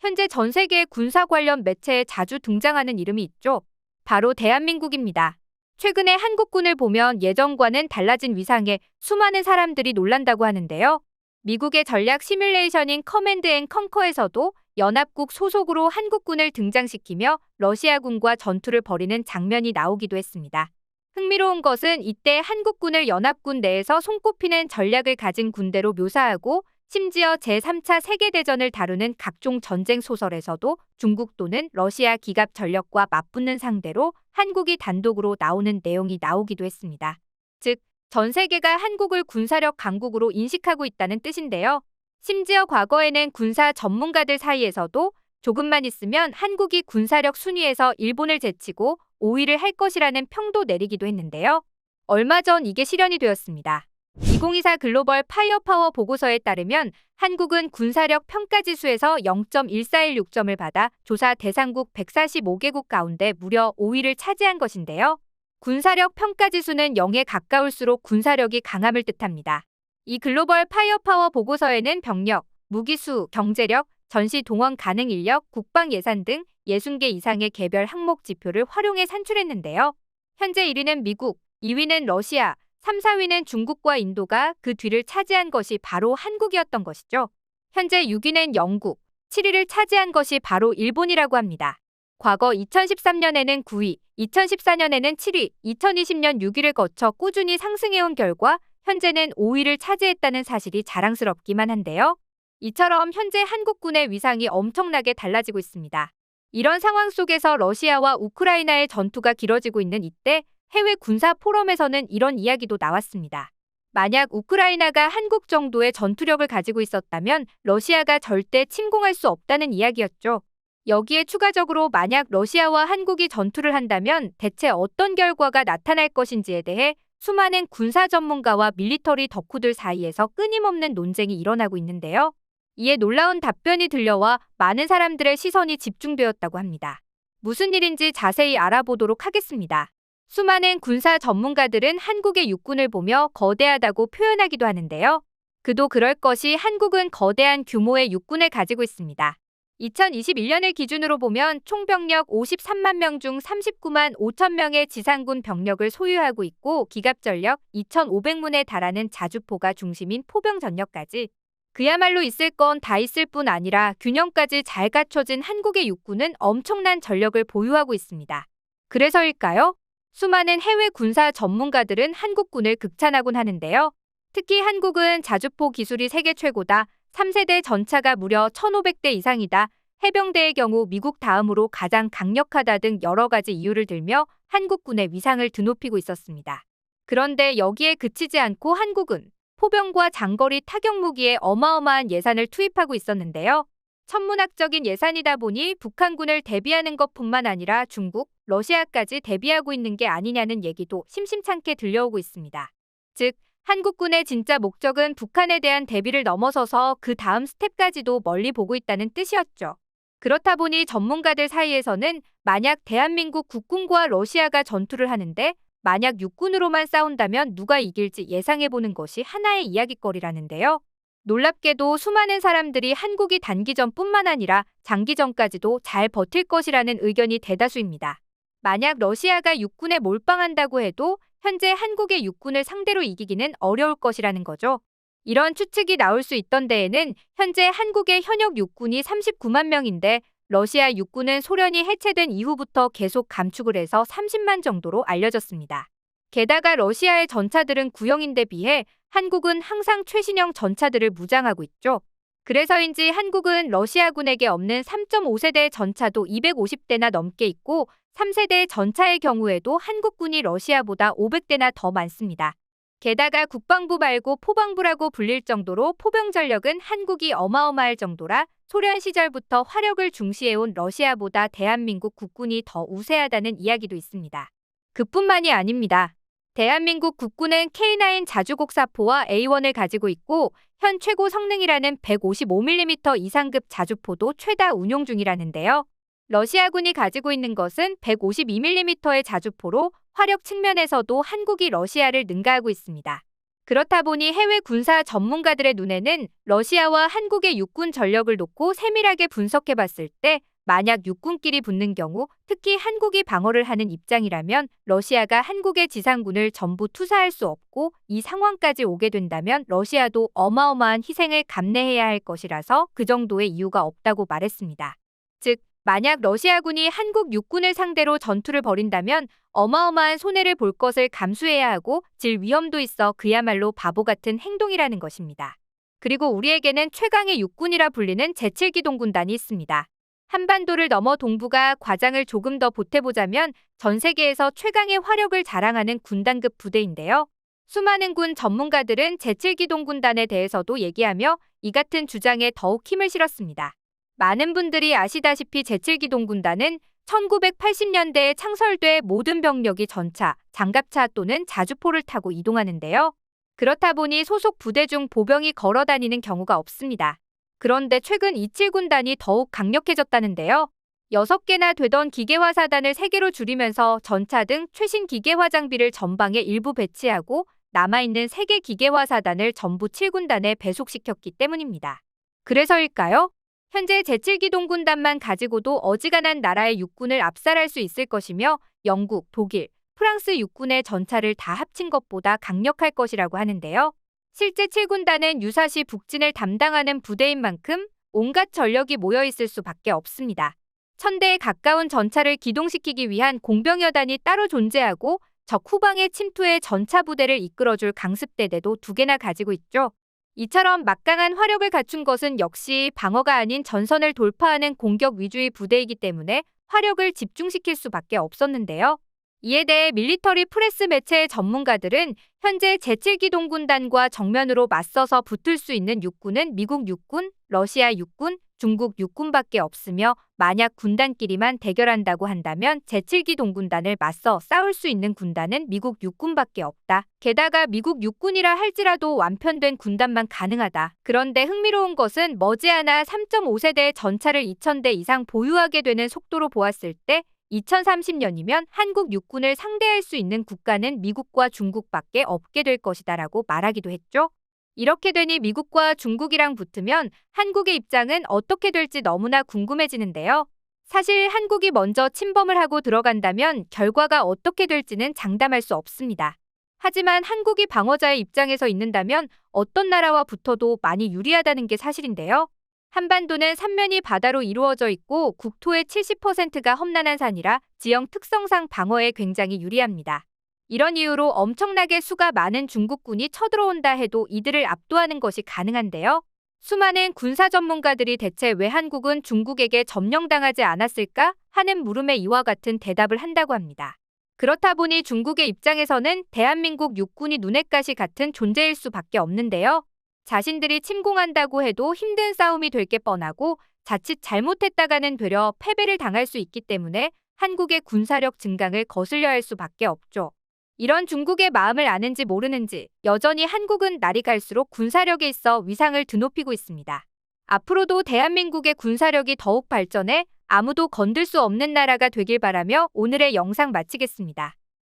현재 전 세계 군사 관련 매체에 자주 등장하는 이름이 있죠. 바로 대한민국입니다. 최근에 한국군을 보면 예전과는 달라진 위상에 수많은 사람들이 놀란다고 하는데요. 미국의 전략 시뮬레이션인 커맨드 앤 컨커에서도 연합국 소속으로 한국군을 등장시키며 러시아군과 전투를 벌이는 장면이 나오기도 했습니다. 흥미로운 것은 이때 한국군을 연합군 내에서 손꼽히는 전략을 가진 군대로 묘사하고 심지어 제3차 세계대전을 다루는 각종 전쟁 소설에서도 중국 또는 러시아 기갑 전력과 맞붙는 상대로 한국이 단독으로 나오는 내용이 나오기도 했습니다. 즉, 전 세계가 한국을 군사력 강국으로 인식하고 있다는 뜻인데요. 심지어 과거에는 군사 전문가들 사이에서도 조금만 있으면 한국이 군사력 순위에서 일본을 제치고 5위를 할 것이라는 평도 내리기도 했는데요. 얼마 전 이게 실현이 되었습니다. 2024 글로벌 파이어파워 보고서에 따르면 한국은 군사력 평가지수에서 0.1416점을 받아 조사 대상국 145개국 가운데 무려 5위를 차지한 것인데요. 군사력 평가지수는 0에 가까울수록 군사력이 강함을 뜻합니다. 이 글로벌 파이어파워 보고서에는 병력, 무기수, 경제력, 전시 동원 가능 인력, 국방 예산 등 60개 이상의 개별 항목 지표를 활용해 산출했는데요. 현재 1위는 미국, 2위는 러시아, 3, 4위는 중국과 인도가 그 뒤를 차지한 것이 바로 한국이었던 것이죠. 현재 6위는 영국, 7위를 차지한 것이 바로 일본이라고 합니다. 과거 2013년에는 9위, 2014년에는 7위, 2020년 6위를 거쳐 꾸준히 상승해온 결과 현재는 5위를 차지했다는 사실이 자랑스럽기만 한데요. 이처럼 현재 한국군의 위상이 엄청나게 달라지고 있습니다. 이런 상황 속에서 러시아와 우크라이나의 전투가 길어지고 있는 이때 해외 군사 포럼에서는 이런 이야기도 나왔습니다. 만약 우크라이나가 한국 정도의 전투력을 가지고 있었다면 러시아가 절대 침공할 수 없다는 이야기였죠. 여기에 추가적으로 만약 러시아와 한국이 전투를 한다면 대체 어떤 결과가 나타날 것인지에 대해 수많은 군사 전문가와 밀리터리 덕후들 사이에서 끊임없는 논쟁이 일어나고 있는데요. 이에 놀라운 답변이 들려와 많은 사람들의 시선이 집중되었다고 합니다. 무슨 일인지 자세히 알아보도록 하겠습니다. 수많은 군사 전문가들은 한국의 육군을 보며 거대하다고 표현하기도 하는데요. 그도 그럴 것이 한국은 거대한 규모의 육군을 가지고 있습니다. 2021년을 기준으로 보면 총병력 53만 명 중 39만 5천 명의 지상군 병력을 소유하고 있고 기갑전력 2,500문에 달하는 자주포가 중심인 포병 전력까지 그야말로 있을 건 다 있을 뿐 아니라 균형까지 잘 갖춰진 한국의 육군은 엄청난 전력을 보유하고 있습니다. 그래서일까요? 수많은 해외 군사 전문가들은 한국군을 극찬하곤 하는데요. 특히 한국은 자주포 기술이 세계 최고다. 3세대 전차가 무려 1,500대 이상이다. 해병대의 경우 미국 다음으로 가장 강력하다 등 여러 가지 이유를 들며 한국군의 위상을 드높이고 있었습니다. 그런데 여기에 그치지 않고 한국은 포병과 장거리 타격 무기에 어마어마한 예산을 투입하고 있었는데요. 천문학적인 예산이다 보니 북한군을 대비하는 것뿐만 아니라 중국, 러시아까지 대비하고 있는 게 아니냐는 얘기도 심심찮게 들려오고 있습니다. 즉, 한국군의 진짜 목적은 북한에 대한 대비를 넘어서서 그 다음 스텝까지도 멀리 보고 있다는 뜻이었죠. 그렇다 보니 전문가들 사이에서는 만약 대한민국 국군과 러시아가 전투를 하는데 만약 육군으로만 싸운다면 누가 이길지 예상해보는 것이 하나의 이야깃거리라는데요. 놀랍게도 수많은 사람들이 한국이 단기전뿐만 아니라 장기전까지도 잘 버틸 것이라는 의견이 대다수입니다. 만약 러시아가 육군에 몰빵한다고 해도 현재 한국의 육군을 상대로 이기기는 어려울 것이라는 거죠. 이런 추측이 나올 수 있던 데에는 현재 한국의 현역 육군이 39만 명인데 러시아 육군은 소련이 해체된 이후부터 계속 감축을 해서 30만 정도로 알려졌습니다. 게다가 러시아의 전차들은 구형인데 비해 한국은 항상 최신형 전차들을 무장하고 있죠. 그래서인지 한국은 러시아군에게 없는 3.5세대 전차도 250대나 넘게 있고 3세대 전차의 경우에도 한국군이 러시아보다 500대나 더 많습니다. 게다가 국방부 말고 포방부라고 불릴 정도로 포병 전력은 한국이 어마어마할 정도라 소련 시절부터 화력을 중시해온 러시아보다 대한민국 국군이 더 우세하다는 이야기도 있습니다. 그뿐만이 아닙니다. 대한민국 국군은 K9 자주곡사포와 A1을 가지고 있고 현 최고 성능이라는 155mm 이상급 자주포도 최다 운용 중이라는데요. 러시아군이 가지고 있는 것은 152mm의 자주포로 화력 측면에서도 한국이 러시아를 능가하고 있습니다. 그렇다 보니 해외 군사 전문가들의 눈에는 러시아와 한국의 육군 전력을 놓고 세밀하게 분석해 봤을 때 만약 육군끼리 붙는 경우 특히 한국이 방어를 하는 입장이라면 러시아가 한국의 지상군을 전부 투사할 수 없고 이 상황까지 오게 된다면 러시아도 어마어마한 희생을 감내해야 할 것이라서 그 정도의 이유가 없다고 말했습니다. 즉, 만약 러시아군이 한국 육군을 상대로 전투를 벌인다면 어마어마한 손해를 볼 것을 감수해야 하고 질 위험도 있어 그야말로 바보 같은 행동이라는 것입니다. 그리고 우리에게는 최강의 육군이라 불리는 제7기동군단이 있습니다. 한반도를 넘어 동북아 과장을 조금 더 보태보자면 전 세계에서 최강의 화력을 자랑하는 군단급 부대인데요. 수많은 군 전문가들은 제7기동군단에 대해서도 얘기하며 이 같은 주장에 더욱 힘을 실었습니다. 많은 분들이 아시다시피 제7기동군단은 1980년대에 창설돼 모든 병력이 전차, 장갑차 또는 자주포를 타고 이동하는데요. 그렇다 보니 소속 부대 중 보병이 걸어 다니는 경우가 없습니다. 그런데 최근 27군단이 더욱 강력해졌다는데요. 6개나 되던 기계화 사단을 3개로 줄이면서 전차 등 최신 기계화 장비를 전방에 일부 배치하고 남아있는 3개 기계화 사단을 전부 7군단에 배속시켰기 때문입니다. 그래서일까요? 현재 제7기동군단만 가지고도 어지간한 나라의 육군을 압살할 수 있을 것이며 영국, 독일, 프랑스 육군의 전차를 다 합친 것보다 강력할 것이라고 하는데요. 실제 7군단은 유사시 북진을 담당하는 부대인 만큼 온갖 전력이 모여있을 수밖에 없습니다. 1000대에 가까운 전차를 기동시키기 위한 공병여단이 따로 존재하고 적 후방의 침투에 전차 부대를 이끌어줄 강습대대도 2개나 가지고 있죠. 이처럼 막강한 화력을 갖춘 것은 역시 방어가 아닌 전선을 돌파하는 공격 위주의 부대이기 때문에 화력을 집중시킬 수밖에 없었는데요. 이에 대해 밀리터리 프레스 매체의 전문가들은 현재 제7기동군단과 정면으로 맞서서 붙을 수 있는 육군은 미국 육군, 러시아 육군, 중국 육군밖에 없으며 만약 군단끼리만 대결한다고 한다면 제7기동군단을 맞서 싸울 수 있는 군단은 미국 육군밖에 없다. 게다가 미국 육군이라 할지라도 완편된 군단만 가능하다. 그런데 흥미로운 것은 머지않아 3.5세대의 전차를 2000대 이상 보유하게 되는 속도로 보았을 때 2030년이면 한국 육군을 상대할 수 있는 국가는 미국과 중국밖에 없게 될 것이다라고 말하기도 했죠. 이렇게 되니 미국과 중국이랑 붙으면 한국의 입장은 어떻게 될지 너무나 궁금해지는데요. 사실 한국이 먼저 침범을 하고 들어간다면 결과가 어떻게 될지는 장담할 수 없습니다. 하지만 한국이 방어자의 입장에서 있는다면 어떤 나라와 붙어도 많이 유리하다는 게 사실인데요. 한반도는 삼면이 바다로 이루어져 있고 국토의 70%가 험난한 산이라 지형 특성상 방어에 굉장히 유리합니다. 이런 이유로 엄청나게 수가 많은 중국군이 쳐들어온다 해도 이들을 압도하는 것이 가능한데요. 수많은 군사 전문가들이 대체 왜 한국은 중국에게 점령당하지 않았을까 하는 물음에 이와 같은 대답을 한다고 합니다. 그렇다 보니 중국의 입장에서는 대한민국 육군이 눈엣가시 같은 존재일 수밖에 없는데요. 자신들이 침공한다고 해도 힘든 싸움이 될 게 뻔하고 자칫 잘못했다가는 되려 패배를 당할 수 있기 때문에 한국의 군사력 증강을 거슬려야 할 수밖에 없죠. 이런 중국의 마음을 아는지 모르는지 여전히 한국은 날이 갈수록 군사력에 있어 위상을 드높이고 있습니다. 앞으로도 대한민국의 군사력이 더욱 발전해 아무도 건들 수 없는 나라가 되길 바라며 오늘의 영상 마치겠습니다.